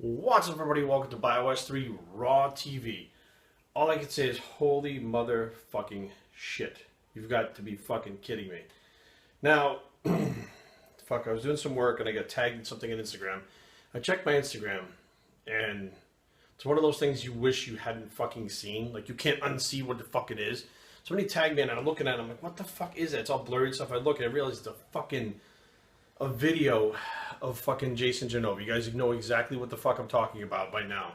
What's up, everybody? Welcome to BioS3 Raw TV. All I can say is holy motherfucking shit. You've got to be fucking kidding me. Now, fuck, I was doing some work and I got tagged in something on Instagram. I checked my Instagram and it's one of those things you wish you hadn't fucking seen. Like, you can't unsee what the fuck it is. Somebody tagged me and I'm looking at it, I'm like, what the fuck is that? It's all blurry and stuff. I look and I realize it's a video of fucking Jason Genova. You guys know exactly what the fuck I'm talking about by now.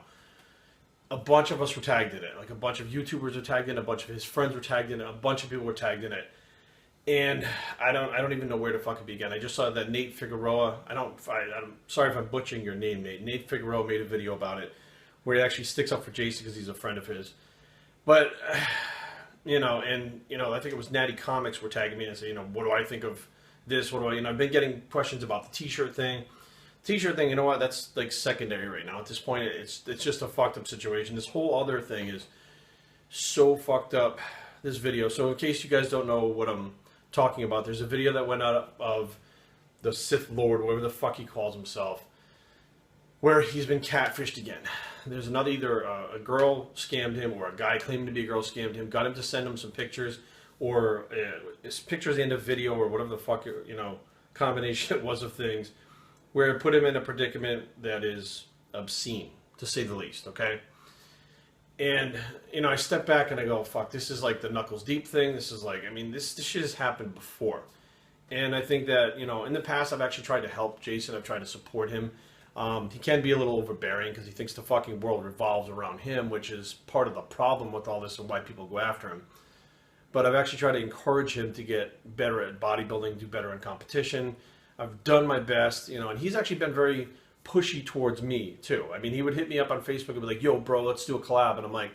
A bunch of us were tagged in it. Like, a bunch of YouTubers were tagged in it, a bunch of his friends were tagged in it, a bunch of people were tagged in it. And I don't even know where to fucking begin. I just saw that Nate Figueroa, I'm sorry if I'm butchering your name, Nate. Nate Figueroa made a video about it where he actually sticks up for Jason because he's a friend of his. But, I think it was Natty Comics were tagging me and said, what do I think of this? I've been getting questions about the t-shirt thing. T-shirt thing, you know what? That's like secondary right now. At this point, it's just a fucked up situation. This whole other thing is so fucked up. This video. So in case you guys don't know what I'm talking about, there's a video that went out of the Sith Lord, whatever the fuck he calls himself, where he's been catfished again. There's another, either a girl scammed him or a guy claiming to be a girl scammed him, got him to send him some pictures or pictures in a video or whatever the fuck, combination it was of things, where it put him in a predicament that is obscene, to say the least, okay? And, I step back and I go, fuck, this is like the Knuckles Deep thing. This is like, this shit has happened before. And I think that, in the past I've actually tried to help Jason. I've tried to support him. He can be a little overbearing because he thinks the fucking world revolves around him, which is part of the problem with all this and why people go after him. But I've actually tried to encourage him to get better at bodybuilding, do better in competition. I've done my best, and he's actually been very pushy towards me, too. He would hit me up on Facebook and be like, yo, bro, let's do a collab. And I'm like,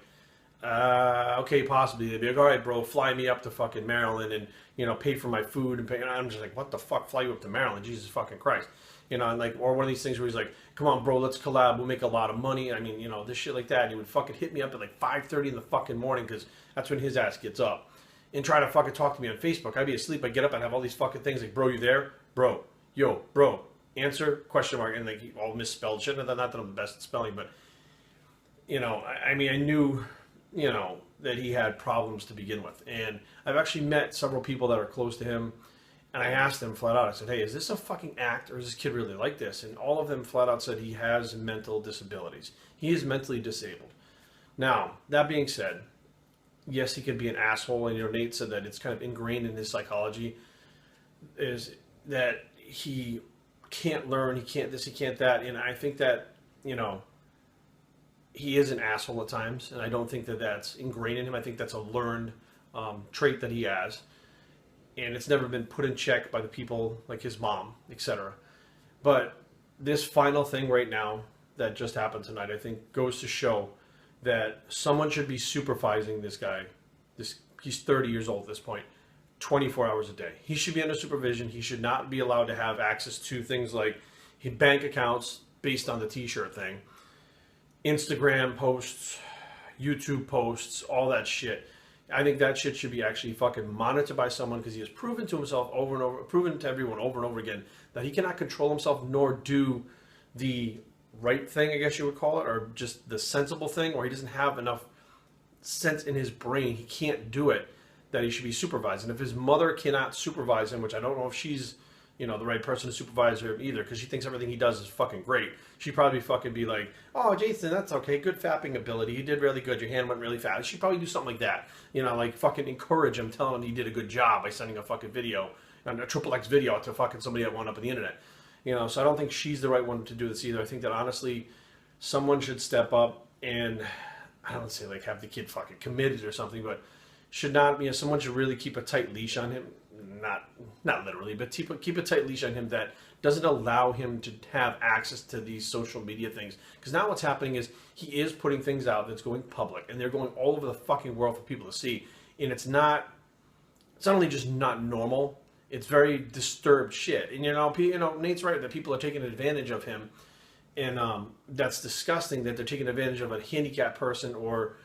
okay, possibly. They'd be like, all right, bro, fly me up to fucking Maryland and, pay for my food. And I'm just like, what the fuck, fly you up to Maryland? Jesus fucking Christ. Or one of these things where he's like, come on, bro, let's collab. We'll make a lot of money. This shit like that. And he would fucking hit me up at like 5:30 in the fucking morning because that's when his ass gets up. And try to fucking talk to me on Facebook. I'd be asleep. I'd get up. I'd have all these fucking things like, bro, you there? Bro. Yo, bro. Answer? Question mark. And like all misspelled shit. Not that I'm the best at spelling, but, I knew, that he had problems to begin with. And I've actually met several people that are close to him. And I asked them flat out. I said, hey, is this a fucking act or is this kid really like this? And all of them flat out said he has mental disabilities. He is mentally disabled. Now, that being said, yes, he can be an asshole, and Nate said that it's kind of ingrained in his psychology, is that he can't learn, he can't this, he can't that, and I think that, he is an asshole at times, and I don't think that that's ingrained in him. I think that's a learned trait that he has, and it's never been put in check by the people like his mom, etc. But this final thing right now that just happened tonight, I think goes to show that someone should be supervising this guy. He's 30 years old at this point, 24 hours a day. He should be under supervision. He should not be allowed to have access to things like bank accounts based on the t-shirt thing, Instagram posts, YouTube posts, all that shit. I think that shit should be actually fucking monitored by someone because he has proven to himself over and over, proven to everyone over and over again that he cannot control himself nor do the right thing, I guess you would call it, or just the sensible thing, or he doesn't have enough sense in his brain, he can't do it, that he should be supervised. And if his mother cannot supervise him, which I don't know if she's, the right person to supervise him either, because she thinks everything he does is fucking great, she'd probably fucking be like, oh, Jason, that's okay, good fapping ability, you did really good, your hand went really fast. She'd probably do something like that, like fucking encourage him, tell him he did a good job by sending a fucking video, a XXX video to fucking somebody that went up on the internet. So I don't think she's the right one to do this either. I think that honestly, someone should step up and, I don't say like have the kid fucking committed or something, but should not, someone should really keep a tight leash on him. Not literally, but keep a tight leash on him that doesn't allow him to have access to these social media things. Because now what's happening is he is putting things out that's going public, and they're going all over the fucking world for people to see. And it's not only just not normal, it's very disturbed shit. And Nate's right that people are taking advantage of him, and that's disgusting that they're taking advantage of a handicapped person or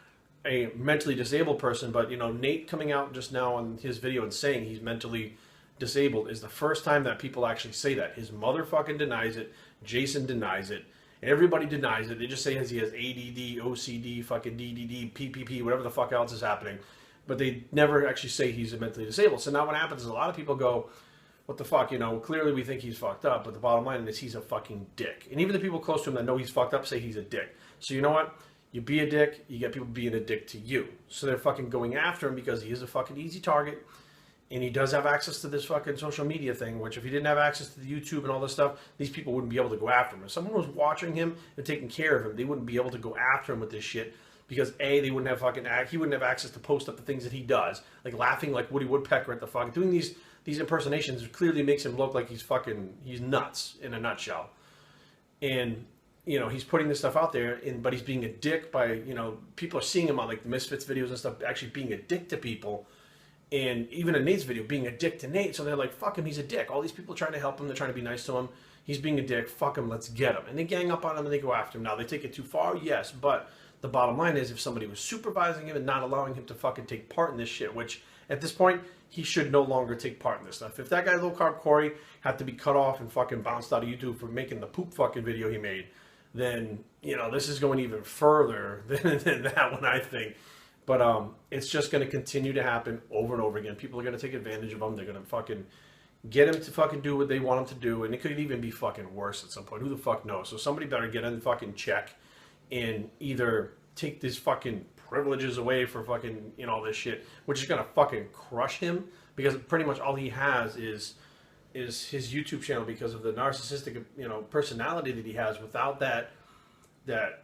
a mentally disabled person. But Nate coming out just now on his video and saying he's mentally disabled is the first time that people actually say that. His mother fucking denies it, Jason denies it, and everybody denies it. They just say he has ADD, OCD, fucking DDD, PPP, whatever the fuck else is happening, but they never actually say he's mentally disabled. So now what happens is a lot of people go, what the fuck, you know, clearly we think he's fucked up, but the bottom line is he's a fucking dick. And even the people close to him that know he's fucked up say he's a dick. So you know what? You be a dick, you get people being a dick to you. So they're fucking going after him because he is a fucking easy target. And he does have access to this fucking social media thing, which if he didn't have access to the YouTube and all this stuff, these people wouldn't be able to go after him. If someone was watching him and taking care of him, they wouldn't be able to go after him with this shit because A, they wouldn't have fucking he wouldn't have access to post up the things that he does, like laughing like Woody Woodpecker at the fucking doing these impersonations clearly makes him look like he's nuts in a nutshell. And you know, he's putting this stuff out there, but he's being a dick by, you know, people are seeing him on like the Misfits videos and stuff, actually being a dick to people. And even in Nate's video, being a dick to Nate. So they're like, fuck him, he's a dick. All these people trying to help him, they're trying to be nice to him. He's being a dick, fuck him, let's get him. And they gang up on him and they go after him. Now, they take it too far, yes, but the bottom line is if somebody was supervising him and not allowing him to fucking take part in this shit, which at this point, he should no longer take part in this stuff. If that guy, Low Carb Corey, had to be cut off and fucking bounced out of YouTube for making the poop fucking video he made, then, you know, this is going even further than that one, I think. But it's just going to continue to happen over and over again. People are going to take advantage of him. They're going to fucking get him to fucking do what they want him to do. And it could even be fucking worse at some point. Who the fuck knows? So somebody better get in fucking check and either take these fucking privileges away for fucking, you know, all this shit, which is going to fucking crush him because pretty much all he has is his YouTube channel because of the narcissistic, you know, personality that he has. Without that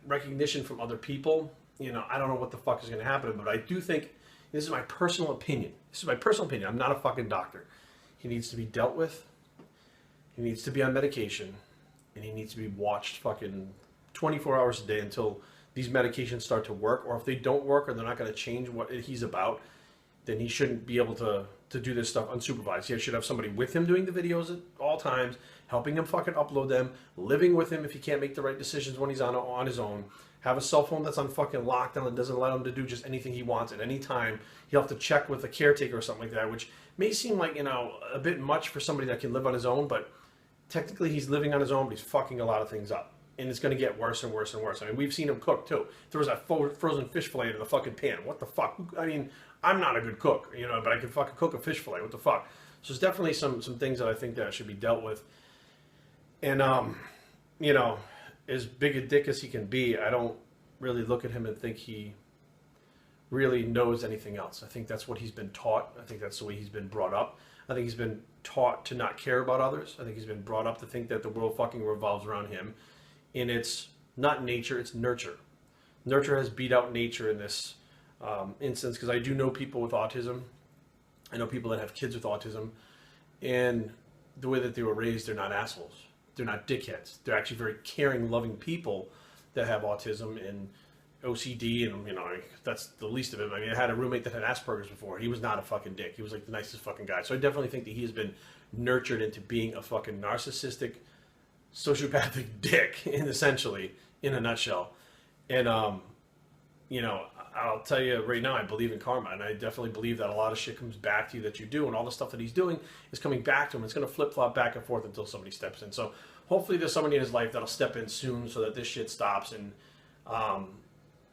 recognition from other people, you know, I don't know what the fuck is going to happen, but I do think, this is my personal opinion. This is my personal opinion. I'm not a fucking doctor. He needs to be dealt with. He needs to be on medication. And he needs to be watched fucking 24 hours a day until these medications start to work. Or if they don't work or they're not going to change what he's about, then he shouldn't be able to do this stuff unsupervised. He should have somebody with him doing the videos at all times, helping him fucking upload them, living with him if he can't make the right decisions when he's on his own. Have a cell phone that's on fucking lockdown and doesn't allow him to do just anything he wants at any time. He'll have to check with a caretaker or something like that, which may seem like, you know, a bit much for somebody that can live on his own, but technically he's living on his own, but he's fucking a lot of things up. And it's going to get worse and worse and worse. I mean, we've seen him cook, too. There was that frozen fish fillet in the fucking pan. What the fuck? I mean, I'm not a good cook, you know, but I can fucking cook a fish fillet. What the fuck? So there's definitely some things that I think that should be dealt with. And, you know, as big a dick as he can be, I don't really look at him and think he really knows anything else. I think that's what he's been taught. I think that's the way he's been brought up. I think he's been taught to not care about others. I think he's been brought up to think that the world fucking revolves around him. And it's not nature, it's nurture. Nurture has beat out nature in this instance, because I do know people with autism. I know people that have kids with autism. And the way that they were raised, they're not assholes. They're not dickheads. They're actually very caring, loving people that have autism and OCD, and, you know, that's the least of it. I mean, I had a roommate that had Asperger's before. He was not a fucking dick. He was like the nicest fucking guy. So I definitely think that he has been nurtured into being a fucking narcissistic, sociopathic dick, essentially, in a nutshell. And, you know, I'll tell you right now, I believe in karma, and I definitely believe that a lot of shit comes back to you that you do, and all the stuff that he's doing is coming back to him. It's going to flip-flop back and forth until somebody steps in. So hopefully there's somebody in his life that'll step in soon so that this shit stops. And,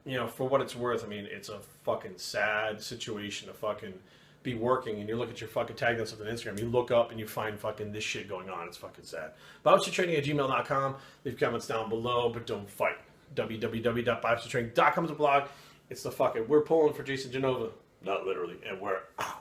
you know, for what it's worth, I mean, it's a fucking sad situation to fucking be working, and you look at your fucking tag on something on Instagram, you look up and you find fucking this shit going on. It's fucking sad. biopsytraining@gmail.com. Leave comments down below, but don't fight. www.biopsytraining.com is a blog. It's the fucking, we're pulling for Jason Genova. Not literally. And we're out.